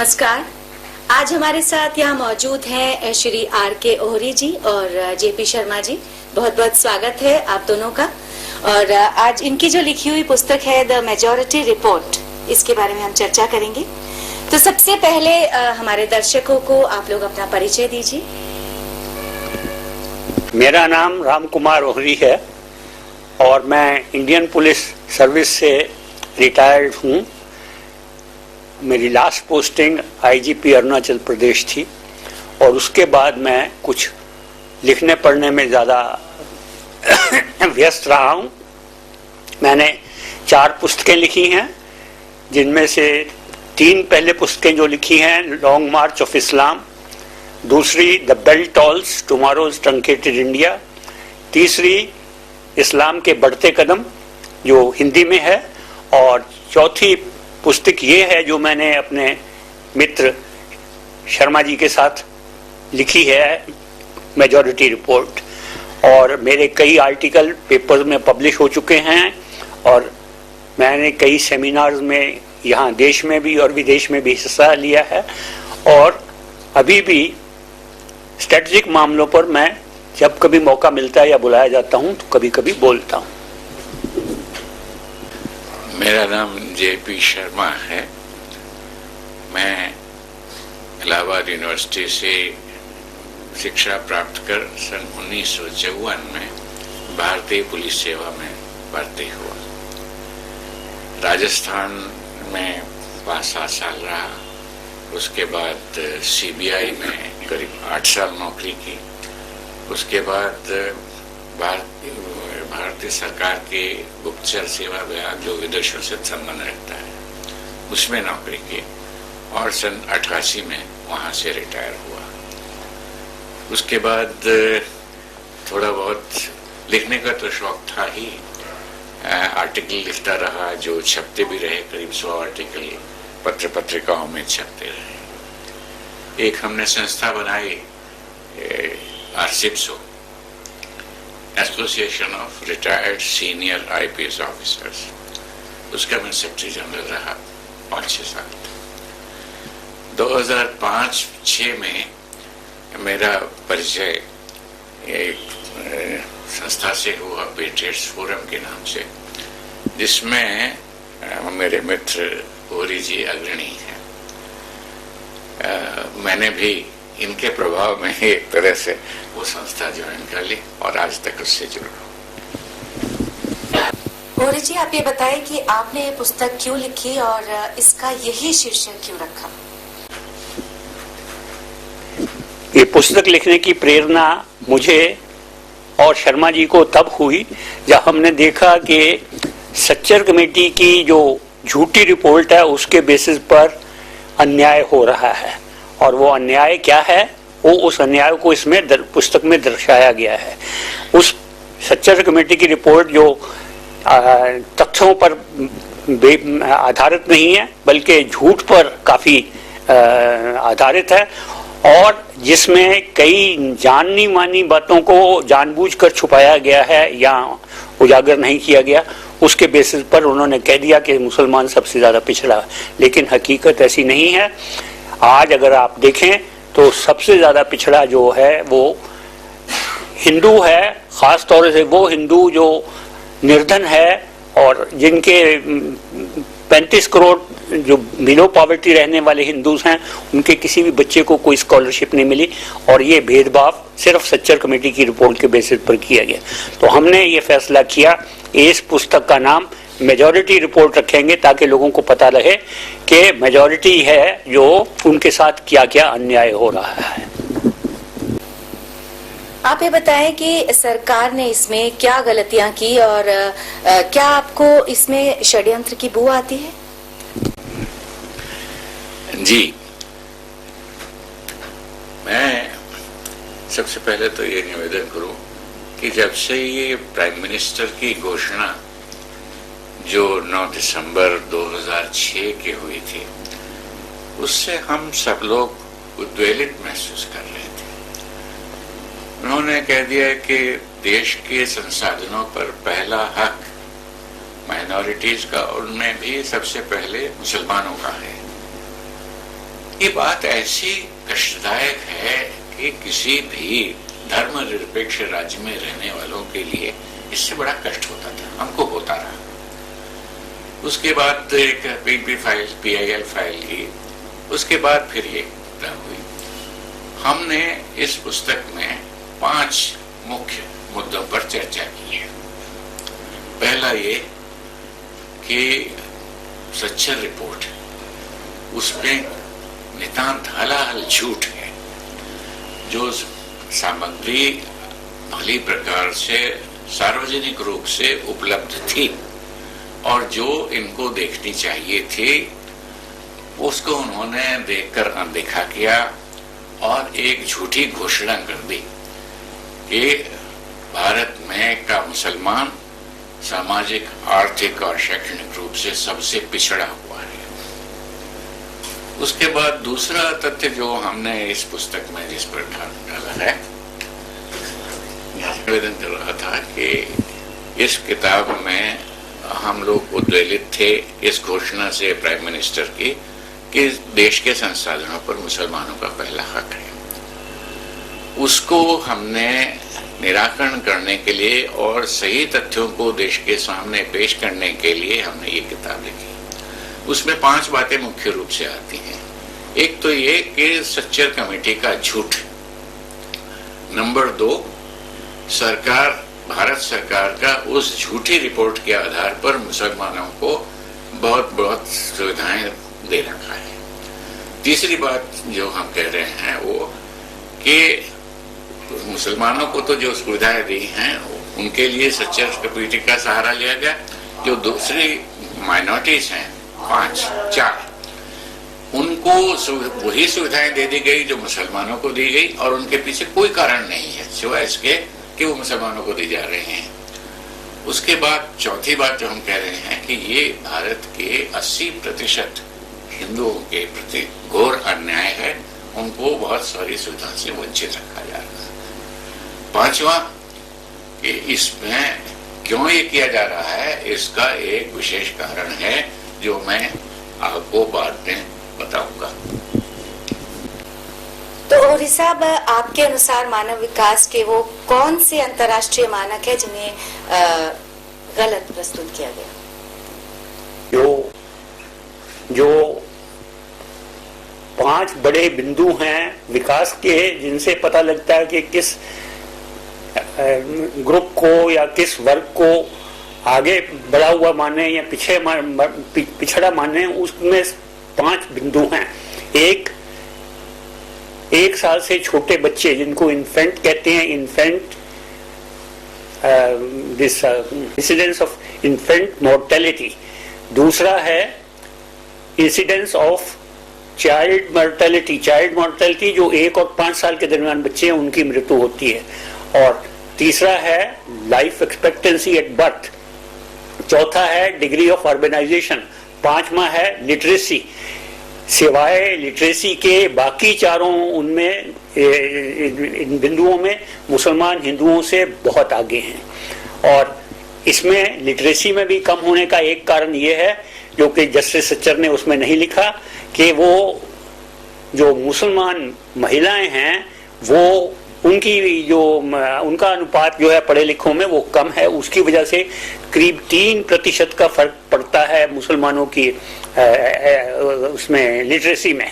नमस्कार। आज हमारे साथ यहाँ मौजूद हैं श्री आर.के. ओहरी जी और जे.पी. शर्मा जी। बहुत बहुत स्वागत है आप दोनों का। और आज इनकी जो लिखी हुई पुस्तक है द मेजॉरिटी रिपोर्ट, इसके बारे में हम चर्चा करेंगे। तो सबसे पहले हमारे दर्शकों को आप लोग अपना परिचय दीजिए। मेरा नाम राम कुमार ओहरी है और मैं इंडियन पुलिस सर्विस से रिटायर्ड हूँ। मेरी last posting IGP Arunachal Pradesh थी और उसके बाद मैं कुछ लिखने पढ़ने में ज़्यादा व्यस्त रहा हूँ। मैंने 4 पुस्तकें लिखी हैं, जिनमें से 3 पहले पुस्तकें जो लिखी हैं लॉन्ग मार्च ऑफ इस्लाम, दूसरी the bell tolls tomorrow's truncated India, तीसरी इस्लाम के बढ़ते कदम जो हिंदी में है, और चौथी पुस्तक ये है जो मैंने अपने मित्र शर्मा जी के साथ लिखी है, मेजॉरिटी रिपोर्ट। और मेरे कई आर्टिकल पेपर्स में पब्लिश हो चुके हैं और मैंने कई सेमिनार्स में यहाँ देश में भी और विदेश में भी हिस्सा लिया है। और अभी भी स्ट्रेटेजिक मामलों पर मैं जब कभी मौका मिलता है या बुलाया जाता हूँ तो कभी कभी बोलता हूँ। मेरा नाम जे.पी. शर्मा है। मैं इलाहाबाद यूनिवर्सिटी से शिक्षा प्राप्त कर सन 1954 में भारतीय पुलिस सेवा में भर्ती हुआ। राजस्थान में 5-7 साल रहा। उसके बाद सीबीआई में करीब 8 साल नौकरी की। उसके बाद भारतीय सरकार के गुप्तचर सेवा विभाग जो विदेशों से संबंध रखता है उसमें नौकरी की और सन 88 में वहाँ से रिटायर हुआ। उसके बाद थोड़ा बहुत लिखने का तो शौक था ही। आर्टिकल लिखता रहा जो छपते भी रहे, करीब 100 आर्टिकल पत्र पत्रिकाओं में छपते रहे। एक हमने संस्था बनाई आरसिप्सो, association of retired senior IPS officers, उसका मैं सेक्रेटरी जनरल रहा 5-6 साल। 2005-6 में मेरा परिचय एक संस्था से हुआ, पेट्रियट्स फोरम के नाम से, जिसमें मेरे मित्र ओहरी जी अग्रणी हैं। मैंने भी इनके प्रभाव में एक तरह से वो संस्था ज्वाइन कर ली और आज तक उससे जुड़ा हूँ। ओहरी जी, आप ये बताएं कि आपने ये पुस्तक क्यों लिखी और इसका यही शीर्षक क्यों रखा? ये पुस्तक लिखने की प्रेरणा मुझे और शर्मा जी को तब हुई जब हमने देखा कि सच्चर कमेटी की जो झूठी रिपोर्ट है उसके बेसिस पर अन्याय हो रहा है। और वो अन्याय क्या है, वो उस अन्याय को इसमें पुस्तक में दर्शाया गया है। उस सच्चर कमेटी की रिपोर्ट जो तथ्यों पर आधारित नहीं है बल्कि झूठ पर काफी आधारित है और जिसमें कई जानी मानी बातों को जानबूझकर छुपाया गया है या उजागर नहीं किया गया। उसके बेसिस पर उन्होंने कह दिया कि मुसलमान सबसे ज्यादा पिछड़ा है, लेकिन हकीकत ऐसी नहीं है। आज अगर आप देखें तो सबसे ज्यादा पिछड़ा जो है वो हिंदू है, खास तौर से वो हिंदू जो निर्धन है और जिनके 35 करोड़ जो बिलो पॉवर्टी रहने वाले हिंदूज हैं, उनके किसी भी बच्चे को कोई स्कॉलरशिप नहीं मिली। और ये भेदभाव सिर्फ सच्चर कमेटी की रिपोर्ट के बेसिस पर किया गया। तो हमने ये फैसला किया इस पुस्तक का नाम मेजॉरिटी रिपोर्ट रखेंगे ताकि लोगों को पता रहे कि मेजॉरिटी है जो उनके साथ क्या क्या अन्याय हो रहा है। आप ये बताएं कि सरकार ने इसमें क्या गलतियां की और क्या आपको इसमें षड्यंत्र की बू आती है? जी, मैं सबसे पहले तो ये निवेदन करूं कि जब से ये प्राइम मिनिस्टर की घोषणा जो 9 दिसंबर 2006 की हुई थी, उससे हम सब लोग उद्वेलित महसूस कर रहे थे। उन्होंने कह दिया कि देश के संसाधनों पर पहला हक माइनॉरिटीज का, उनमें भी सबसे पहले मुसलमानों का है। ये बात ऐसी कष्टदायक है कि किसी भी धर्मनिरपेक्ष राज्य में रहने वालों के लिए इससे बड़ा कष्ट होता था, हमको होता रहा। उसके बाद एक पीपी फाइल, PIL फाइल की, उसके बाद फिर ये हुई। हमने इस पुस्तक में 5 मुख्य मुद्दों पर चर्चा की है। पहला ये कि सच्चर रिपोर्ट, उसमें नितांत हलाहल झूठ है। जो सामग्री भली प्रकार से सार्वजनिक रूप से उपलब्ध थी और जो इनको देखनी चाहिए थी, उसको उन्होंने देखकर अनदेखा किया और एक झूठी घोषणा कर दी कि भारत में का मुसलमान सामाजिक, आर्थिक और शैक्षणिक रूप से सबसे पिछड़ा हुआ है। उसके बाद दूसरा तथ्य जो हमने इस पुस्तक में जिस पर ध्यान डाला है, निवेदन कर रहा था कि इस किताब में हम लोग उद्वेलित थे इस घोषणा से प्राइम मिनिस्टर की कि देश के संसाधनों पर मुसलमानों का पहला हक है। उसको हमने निराकरण करने के लिए और सही तथ्यों को देश के सामने पेश करने के लिए हमने ये किताब लिखी। उसमें 5 बातें मुख्य रूप से आती हैं। एक तो ये कि सच्चर कमेटी का झूठ, नंबर 2 भारत सरकार का उस झूठी रिपोर्ट के आधार पर मुसलमानों को बहुत सुविधाएं दे रखा है। तीसरी बात जो हम कह रहे हैं वो कि मुसलमानों को तो जो सुविधाएं दी हैं उनके लिए सच्चर कमेटी का सहारा लिया गया। जो दूसरी माइनॉरिटीज हैं 4 उनको वही सुविधाएं दे दी गई जो मुसलमानों को दी गई और उनके पीछे कोई कारण नहीं है सिवाय इसके कि वो मुसलमानों को दी जा रहे हैं। उसके बाद चौथी बात जो हम कह रहे हैं कि ये भारत के 80% हिंदुओं के प्रति घोर अन्याय है, उनको बहुत सारी सुविधा से वंचित रखा जा रहा है। 5वां कि इसमें क्यों ये किया जा रहा है, इसका एक विशेष कारण है जो मैं आपको बाद में बताऊंगा। तो ओहरी साहब, आपके अनुसार मानव विकास के वो कौन से अंतर्राष्ट्रीय मानक है जिन्हें गलत प्रस्तुत किया गया? जो 5 बड़े बिंदु हैं विकास के, जिनसे पता लगता है कि किस ग्रुप को या किस वर्ग को आगे बढ़ा हुआ माने या पिछड़ा माने, उसमें 5 बिंदु हैं। एक साल से छोटे बच्चे जिनको इन्फेंट कहते हैं, infant this incidence of infant mortality. दूसरा है इंसिडेंस ऑफ चाइल्ड मॉर्टेलिटी जो 1 और 5 साल के दरमियान बच्चे हैं उनकी मृत्यु होती है। और तीसरा है लाइफ एक्सपेक्टेंसी एट बर्थ। चौथा है डिग्री ऑफ अर्बनाइजेशन। 5वां है लिटरेसी। सिवाय लिटरेसी के बाकी चारों उनमें इन बिंदुओं में मुसलमान हिंदुओं से बहुत आगे हैं। और इसमें लिटरेसी में भी कम होने का एक कारण ये है जो कि जस्टिस सच्चर ने उसमें नहीं लिखा कि वो जो मुसलमान महिलाएं हैं वो उनका अनुपात जो है पढ़े लिखों में वो कम है। उसकी वजह से करीब 3% का फर्क पड़ता है मुसलमानों की उसमें लिटरेसी में।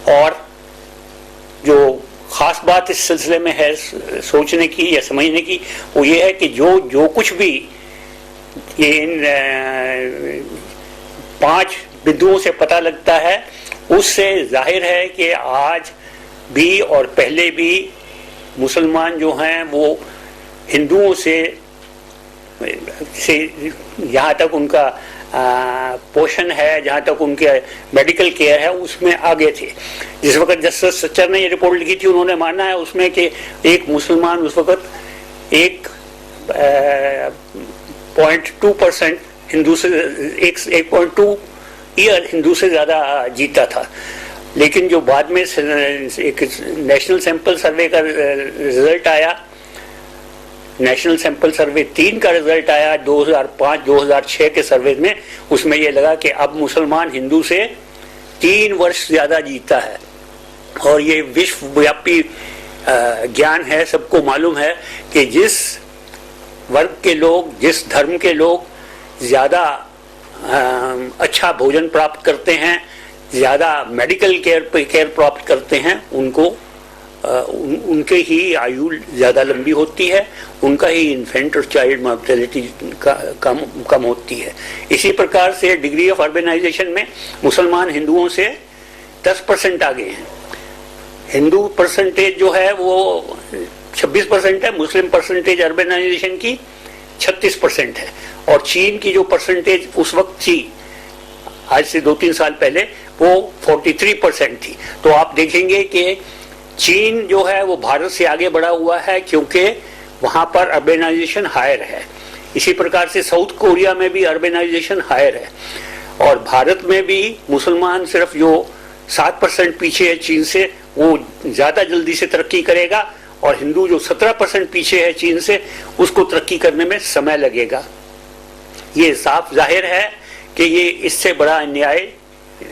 और जो खास बात इस सिलसिले में है सोचने की या समझने की, वो ये है कि जो कुछ भी इन 5 बिंदुओं से पता लगता है, उससे जाहिर है कि आज भी और पहले भी मुसलमान जो हैं वो हिंदुओं से जहाँ तक उनका पोषण है, जहाँ तक उनके मेडिकल केयर है, उसमें आगे थे। जिस वक्त जस्टिस सच्चर ने ये रिपोर्ट लिखी थी, उन्होंने माना है उसमें कि एक मुसलमान उस वक्त 1.2% हिंदू से 1.2 ईयर हिंदू से ज्यादा जीता था। लेकिन जो बाद में एक नेशनल सैंपल सर्वे का रिजल्ट आया, नेशनल सैंपल सर्वे 3 का रिजल्ट आया 2005-2006 के सर्वे में, उसमें यह लगा कि अब मुसलमान हिंदू से 3 वर्ष ज्यादा जीता है। और ये विश्वव्यापी ज्ञान है, सबको मालूम है कि जिस वर्ग के लोग, जिस धर्म के लोग ज्यादा अच्छा भोजन प्राप्त करते हैं, ज्यादा मेडिकल केयर प्राप्त करते हैं, उनको उनके ही आयु ज्यादा लंबी होती है, उनका ही इन्फेंट और चाइल्ड मॉर्टेलिटी कम होती है। इसी प्रकार से डिग्री ऑफ अर्बनाइजेशन में मुसलमान हिंदुओं से 10% आगे हैं। हिंदू परसेंटेज जो है वो 26% है, मुस्लिम परसेंटेज अर्बनाइजेशन की 36% है। और चीन की जो परसेंटेज उस वक्त थी, आज से 2-3 साल पहले, वो 43% थी। तो आप देखेंगे कि चीन जो है वो भारत से आगे बढ़ा हुआ है, क्योंकि वहां पर अर्बनाइजेशन हायर है। इसी प्रकार से साउथ कोरिया में भी अर्बनाइजेशन हायर है। और भारत में भी मुसलमान सिर्फ जो 7% पीछे है चीन से, वो ज्यादा जल्दी से तरक्की करेगा, और हिंदू जो 17% पीछे है चीन से, उसको तरक्की करने में समय लगेगा। ये साफ जाहिर है कि ये इससे बड़ा अन्याय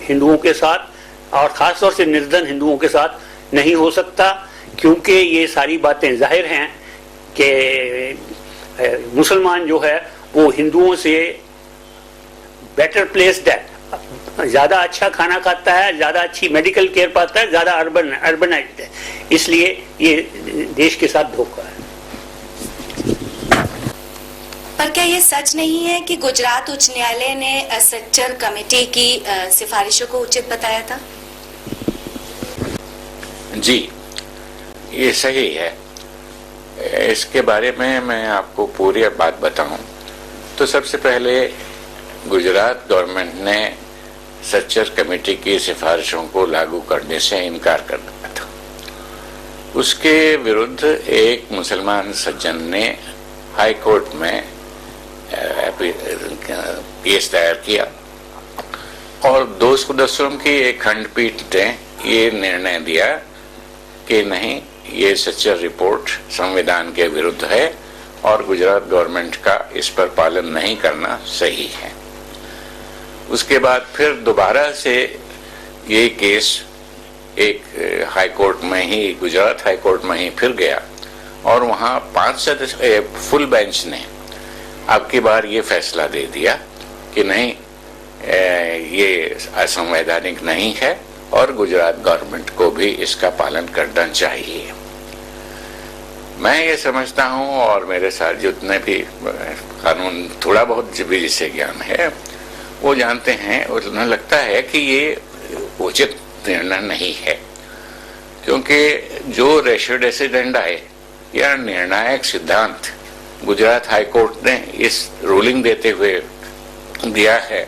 हिंदुओं के साथ और खासतौर से निर्धन हिंदुओं के साथ नहीं हो सकता, क्योंकि ये सारी बातें जाहिर हैं कि मुसलमान जो है वो हिंदुओं से बेटर प्लेस्ड है, ज्यादा अच्छा खाना खाता है, ज्यादा अच्छी मेडिकल केयर पाता है, ज्यादा अर्बनाइज्ड है। इसलिए ये देश के साथ धोखा है। पर क्या ये सच नहीं है कि गुजरात उच्च न्यायालय ने सच्चर कमेटी की सिफारिशों को उचित बताया था? जी, ये सही है। इसके बारे में मैं आपको पूरी बात बताऊं तो सबसे पहले गुजरात गवर्नमेंट ने सच्चर कमेटी की सिफारिशों को लागू करने से इनकार कर दिया था। उसके विरुद्ध एक मुसलमान सज्जन ने हाई कोर्ट में केस दायर किया, और 2 सदस्यों की एक खंडपीठ ने ये निर्णय दिया कि नहीं, ये सच्चर रिपोर्ट संविधान के विरुद्ध है और गुजरात गवर्नमेंट का इस पर पालन नहीं करना सही है। उसके बाद फिर दोबारा से ये केस एक हाई कोर्ट में ही, गुजरात हाई कोर्ट में ही फिर गया, और वहाँ 5 सदस्य फुल बेंच ने अब की बार ये फैसला दे दिया कि नहीं, ये असंवैधानिक नहीं है और गुजरात गवर्नमेंट को भी इसका पालन करना चाहिए। मैं ये समझता हूँ, और मेरे साथ जितने भी कानून थोड़ा बहुत भी जिसे ज्ञान है वो जानते हैं, उन्हें लगता है कि ये उचित निर्णय नहीं है, क्योंकि जो रेशो डेसिडेंडा है या निर्णायक सिद्धांत गुजरात हाई कोर्ट ने इस रूलिंग देते हुए दिया है,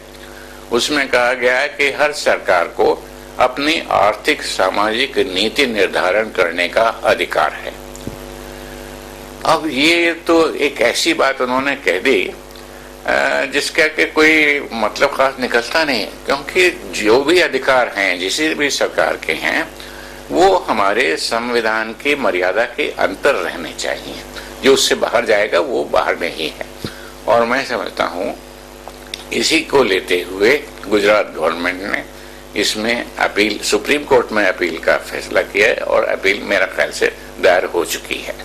उसमें कहा गया है कि हर सरकार को अपनी आर्थिक सामाजिक नीति निर्धारण करने का अधिकार है। अब ये तो एक ऐसी बात उन्होंने कह दी जिसका कि कोई मतलब खास निकलता नहीं है, क्योंकि जो भी अधिकार हैं जिसी भी सरकार के हैं वो हमारे संविधान की मर्यादा के अंतर रहने चाहिए। जो उससे बाहर जाएगा वो बाहर में ही है। और मैं समझता हूँ इसी को लेते हुए गुजरात गवर्नमेंट ने इसमें अपील, सुप्रीम कोर्ट में अपील का फैसला किया है, और अपील मेरा ख्याल से दायर हो चुकी है।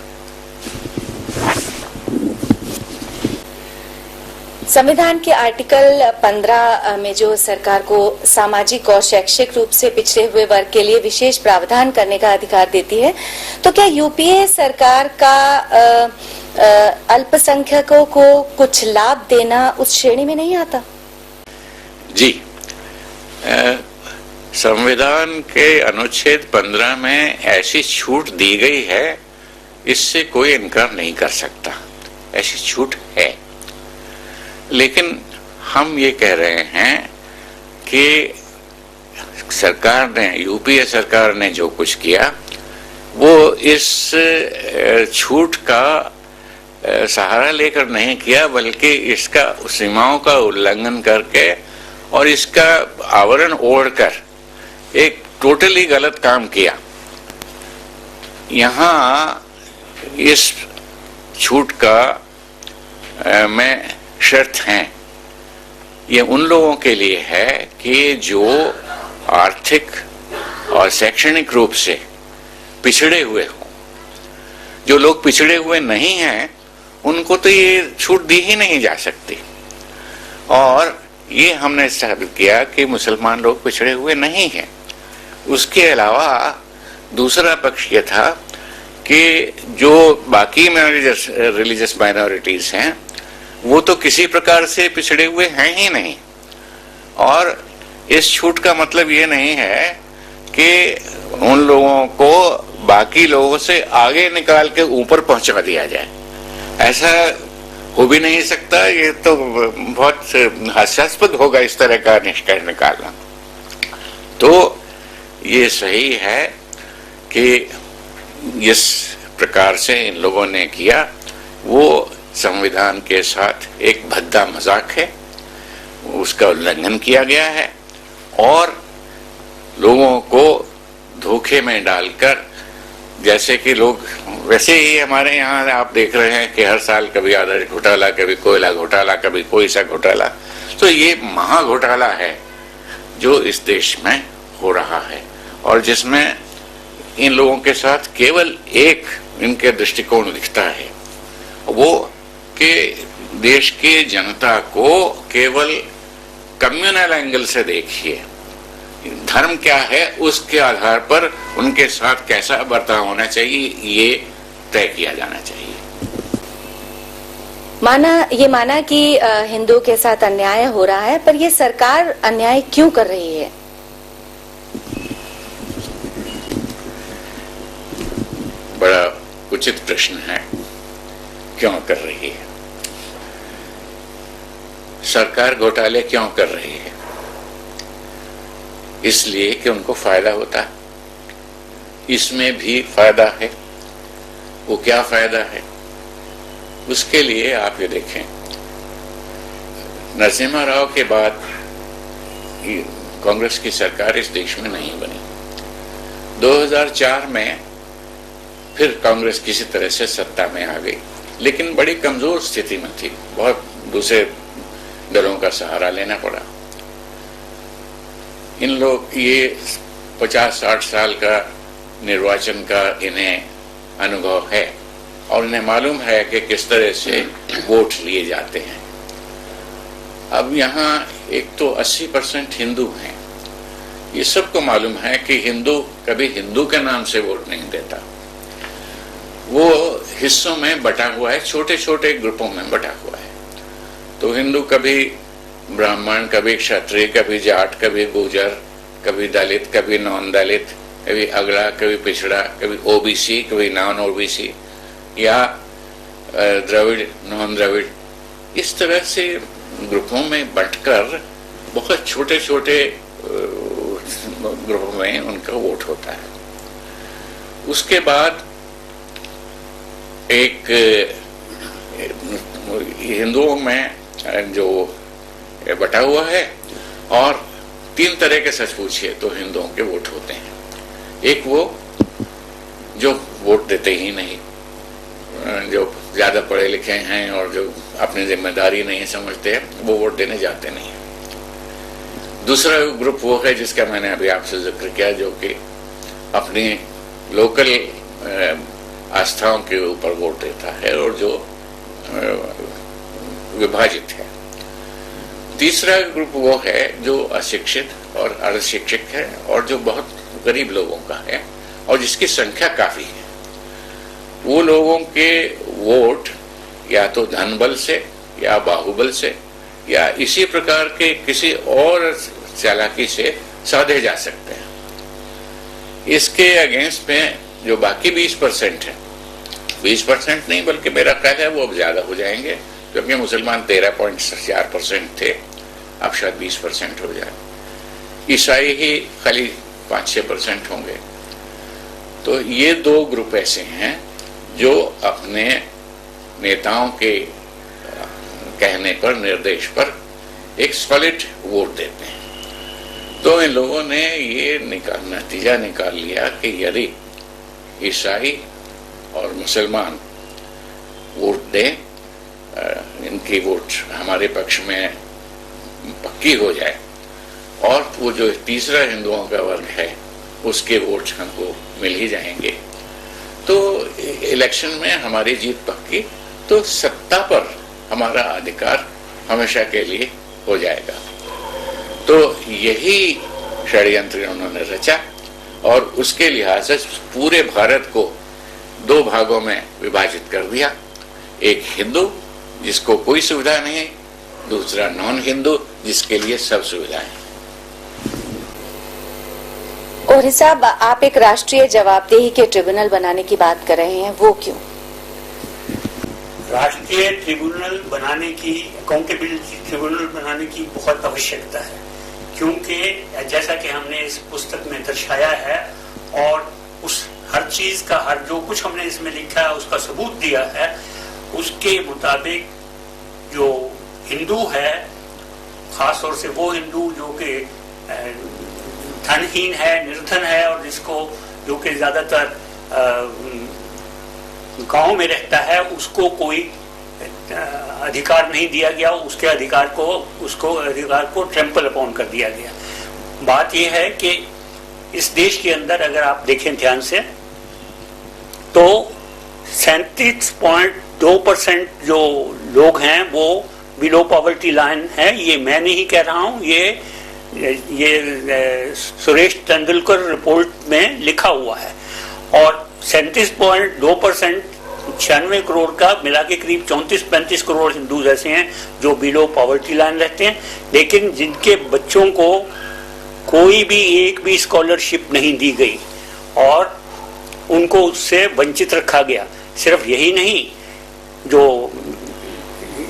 संविधान के आर्टिकल 15 में जो सरकार को सामाजिक और शैक्षिक रूप से पिछड़े हुए वर्ग के लिए विशेष प्रावधान करने का अधिकार देती है, तो क्या यूपीए सरकार का अल्पसंख्यकों को कुछ लाभ देना उस श्रेणी में नहीं आता? जी, संविधान के अनुच्छेद 15 में ऐसी छूट दी गई है, इससे कोई इनकार नहीं कर सकता, ऐसी छूट है। लेकिन हम ये कह रहे हैं कि सरकार ने, यूपीए सरकार ने जो कुछ किया वो इस छूट का सहारा लेकर नहीं किया, बल्कि इसका सीमाओं का उल्लंघन करके और इसका आवरण ओढ़कर एक टोटली गलत काम किया। यहाँ इस छूट का में शर्त हैं, ये उन लोगों के लिए है कि जो आर्थिक और शैक्षणिक रूप से पिछड़े हुए हों। जो लोग पिछड़े हुए नहीं हैं उनको तो ये छूट दी ही नहीं जा सकती, और ये हमने साबित किया कि मुसलमान लोग पिछड़े हुए नहीं हैं। उसके अलावा दूसरा पक्ष ये था कि जो बाकी रिलीजियस माइनॉरिटीज हैं वो तो किसी प्रकार से पिछड़े हुए हैं ही नहीं, और इस छूट का मतलब ये नहीं है कि उन लोगों को बाकी लोगों से आगे निकाल के ऊपर पहुंचा दिया जाए। ऐसा हो भी नहीं सकता, ये तो बहुत हास्यास्पद होगा इस तरह का निष्कर्ष निकालना। तो ये सही है कि इस प्रकार से इन लोगों ने किया वो संविधान के साथ एक भद्दा मजाक है, उसका उल्लंघन किया गया है, और लोगों को धोखे में डालकर, जैसे कि लोग वैसे ही हमारे यहाँ आप देख रहे हैं कि हर साल कभी आधार घोटाला, कभी कोयला घोटाला, कभी कोई सा घोटाला, तो ये महा घोटाला है जो इस देश में हो रहा है, और जिसमें इन लोगों के साथ केवल एक इनके दृष्टिकोण दिखता है, वो कि देश की जनता को केवल कम्युनल एंगल से देखिए, धर्म क्या है उसके आधार पर उनके साथ कैसा बर्ताव होना चाहिए ये तय किया जाना चाहिए। माना कि हिंदुओं के साथ अन्याय हो रहा है, पर ये सरकार अन्याय क्यों कर रही है? बड़ा उचित प्रश्न है, क्यों कर रही है? सरकार घोटाले क्यों कर रही है? इसलिए कि उनको फायदा होता है। इसमें भी फायदा है। वो क्या फायदा है? उसके लिए आप ये देखें, नरसिम्हा राव के बाद कांग्रेस की सरकार इस देश में नहीं बनी। 2004 में फिर कांग्रेस किसी तरह से सत्ता में आ गई, लेकिन बड़ी कमजोर स्थिति में थी, बहुत दूसरे दलों का सहारा लेना पड़ा। इन लोग ये 50-60 साल का निर्वाचन का इन्हें अनुभव है, और इन्हें मालूम है कि किस तरह से वोट लिए जाते हैं। अब यहाँ एक तो 80% हिंदू हैं, ये सबको मालूम है कि हिंदू कभी हिंदू के नाम से वोट नहीं देता। वो हिस्सों में बटा हुआ है, छोटे छोटे ग्रुपों में बटा हुआ है। तो हिंदू कभी ब्राह्मण, कभी क्षत्रिय, कभी जाट, कभी गुर्जर, कभी दलित, कभी नॉन दलित, कभी अगड़ा, कभी पिछड़ा, कभी ओबीसी, कभी नॉन ओबीसी, या द्रविड़, नॉन द्रविड़, इस तरह से ग्रुपों में बंटकर बहुत छोटे छोटे ग्रुपों में उनका वोट होता है। उसके बाद एक हिंदुओं में जो बटा हुआ है, और 3 तरह के सच पूछिए तो हिंदुओं के वोट होते हैं। एक वो जो वोट देते ही नहीं, जो ज्यादा पढ़े लिखे हैं और जो अपनी जिम्मेदारी नहीं समझते हैं, वो वोट देने जाते नहीं। दूसरा ग्रुप वो है जिसका मैंने अभी आपसे जिक्र किया, जो कि अपनी लोकल आस्थाओं के ऊपर वोट देता है और जो विभाजित है। तीसरा ग्रुप वो है जो अशिक्षित और अर्धशिक्षित है और जो बहुत गरीब लोगों का है और जिसकी संख्या काफी है। वो लोगों के वोट या तो धन बल से या बाहुबल से या इसी प्रकार के किसी और चालाकी से साधे जा सकते हैं। इसके अगेंस्ट में जो बाकी 20% है, 20% नहीं बल्कि मेरा ख्याल है वो अब ज्यादा हो जाएंगे, क्योंकि मुसलमान 13.4% थे, अब शायद 20% हो जाए। ईसाई ही खाली 5-6% होंगे। तो ये 2 ग्रुप ऐसे हैं जो अपने नेताओं के कहने पर, निर्देश पर एक सॉलिड वोट देते हैं। तो इन लोगों ने ये नतीजा निकाल लिया कि यदि ईसाई और मुसलमान वोट दें, इनकी वोट हमारे पक्ष में पक्की हो जाए और वो जो तीसरा हिंदुओं का वर्ग है उसके वोट्स हमको मिल ही जाएंगे, तो इलेक्शन में हमारी जीत पक्की, तो सत्ता पर हमारा अधिकार हमेशा के लिए हो जाएगा। तो यही षड्यंत्र उन्होंने रचा और उसके लिहाज से पूरे भारत को दो भागों में विभाजित कर दिया। एक हिंदू जिसको कोई सुविधा नहीं, दूसरा नॉन हिंदू जिसके लिए सब सुविधाएं। और साहब, आप एक राष्ट्रीय जवाबदेही के ट्रिब्यूनल बनाने की बात कर रहे हैं, वो क्यों? राष्ट्रीय ट्रिब्यूनल बनाने की, अकाउंटेबिलिटी ट्रिब्यूनल बनाने की बहुत आवश्यकता है, क्योंकि जैसा कि हमने इस पुस्तक में दर्शाया है और उस हर चीज का, हर जो कुछ हमने इसमें लिखा है उसका सबूत दिया है, उसके मुताबिक जो हिंदू है, खास तौर से वो हिंदू जो कि धनहीन है, निर्धन है और जिसको जो कि ज्यादातर गांव में रहता है, उसको कोई अधिकार नहीं दिया गया, उसके अधिकार को ट्रैम्पल अपॉन कर दिया गया। बात यह है कि इस देश के अंदर अगर आप देखें ध्यान से तो 37.2% जो लोग हैं वो बिलो पॉवर्टी लाइन है। ये मैं नहीं कह रहा हूं, ये सुरेश तेंदुलकर रिपोर्ट में लिखा हुआ है। और 37.2% 96 करोड़ का मिला के करीब 34-35 करोड़ हिंदू ऐसे हैं जो बिलो पॉवर्टी लाइन रहते हैं, लेकिन जिनके बच्चों को कोई भी एक भी स्कॉलरशिप नहीं दी गई और उनको उससे वंचित रखा गया। सिर्फ यही नहीं, जो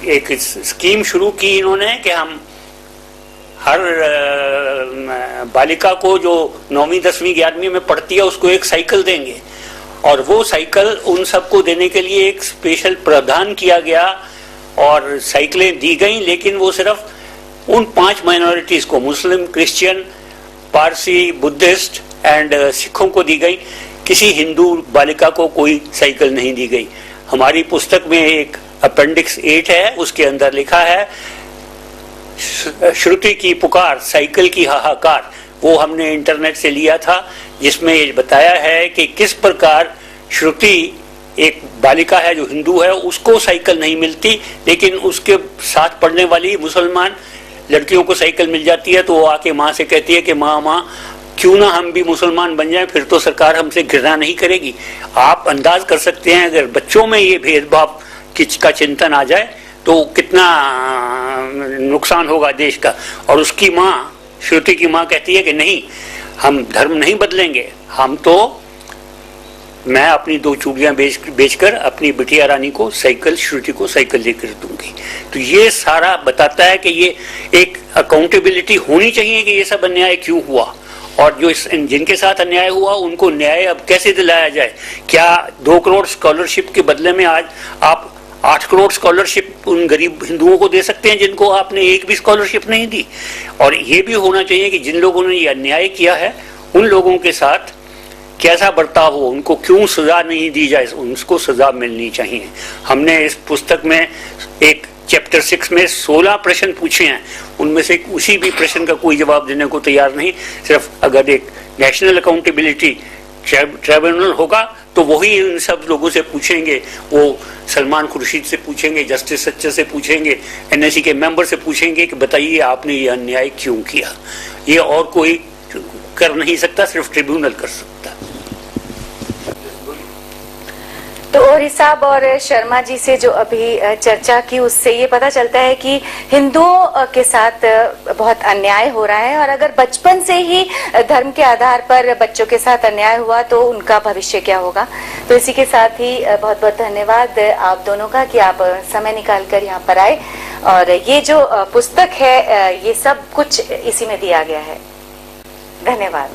एक स्कीम शुरू की इन्होंने कि हम हर बालिका को जो 9वीं 10वीं 11वीं में पढ़ती है उसको एक साइकिल देंगे, और वो साइकिल उन सबको देने के लिए एक स्पेशल प्रावधान किया गया और साइकिलें दी गई, लेकिन वो सिर्फ उन 5 माइनॉरिटीज को, मुस्लिम, क्रिश्चियन, पारसी, बुद्धिस्ट एंड सिखों को दी गई। किसी हिंदू बालिका को कोई साइकिल नहीं दी गई। हमारी पुस्तक में एक अपेंडिक्स 8 है, उसके अंदर लिखा है श्रुति की पुकार, साइकिल की हाहाकार। वो हमने इंटरनेट से लिया था, जिसमें ये बताया है कि किस प्रकार श्रुति एक बालिका है जो हिंदू है, उसको साइकिल नहीं मिलती, लेकिन उसके साथ पढ़ने वाली मुसलमान लड़कियों को साइकिल मिल जाती है। तो वो आके माँ से कहती है कि माँ क्यों ना हम भी मुसलमान बन जाएं, फिर तो सरकार हमसे घृणा नहीं करेगी। आप अंदाज कर सकते हैं अगर बच्चों में ये भेदभाव का चिंतन आ जाए तो कितना नुकसान होगा देश का। और उसकी माँ, श्रुति की माँ कहती है कि नहीं, हम धर्म नहीं बदलेंगे, मैं अपनी 2 चूड़ियां बेचकर अपनी बिटिया रानी को साइकिल, श्रुति को साइकिल लेकर दूंगी। तो ये सारा बताता है कि ये एक अकाउंटेबिलिटी होनी चाहिए कि ये सब अन्याय क्यों हुआ, और जो जिनके साथ अन्याय हुआ उनको न्याय अब कैसे दिलाया जाए। क्या 2 करोड़ स्कॉलरशिप के बदले में आज आप 8 करोड़ स्कॉलरशिप उन गरीब हिंदुओं को दे सकते हैं जिनको आपने एक भी स्कॉलरशिप नहीं दी? और ये भी होना चाहिए कि जिन लोगों ने ये अन्याय किया है उन लोगों के साथ कैसा बर्ताव हो, उनको क्यों सजा नहीं दी जाए, उनको सजा मिलनी चाहिए। हमने इस पुस्तक में एक चैप्टर 6 में 16 प्रश्न पूछे हैं, उनमें से उसी भी प्रश्न का कोई जवाब देने को तैयार नहीं। सिर्फ अगर एक नेशनल अकाउंटेबिलिटी ट्रिब्यूनल होगा तो वही इन सब लोगों से पूछेंगे, वो सलमान खुर्शीद से पूछेंगे, जस्टिस सच्चर से पूछेंगे, एनएससी के मेंबर से पूछेंगे कि बताइए आपने ये अन्याय क्यों किया। ये और कोई कर नहीं सकता, सिर्फ ट्रिब्यूनल कर सकता। तो और साहब और शर्मा जी से जो अभी चर्चा की उससे ये पता चलता है कि हिंदुओं के साथ बहुत अन्याय हो रहा है, और अगर बचपन से ही धर्म के आधार पर बच्चों के साथ अन्याय हुआ तो उनका भविष्य क्या होगा। तो इसी के साथ ही बहुत बहुत धन्यवाद आप दोनों का कि आप समय निकाल कर यहाँ पर आए, और ये जो पुस्तक है ये सब कुछ इसी में दिया गया है। धन्यवाद।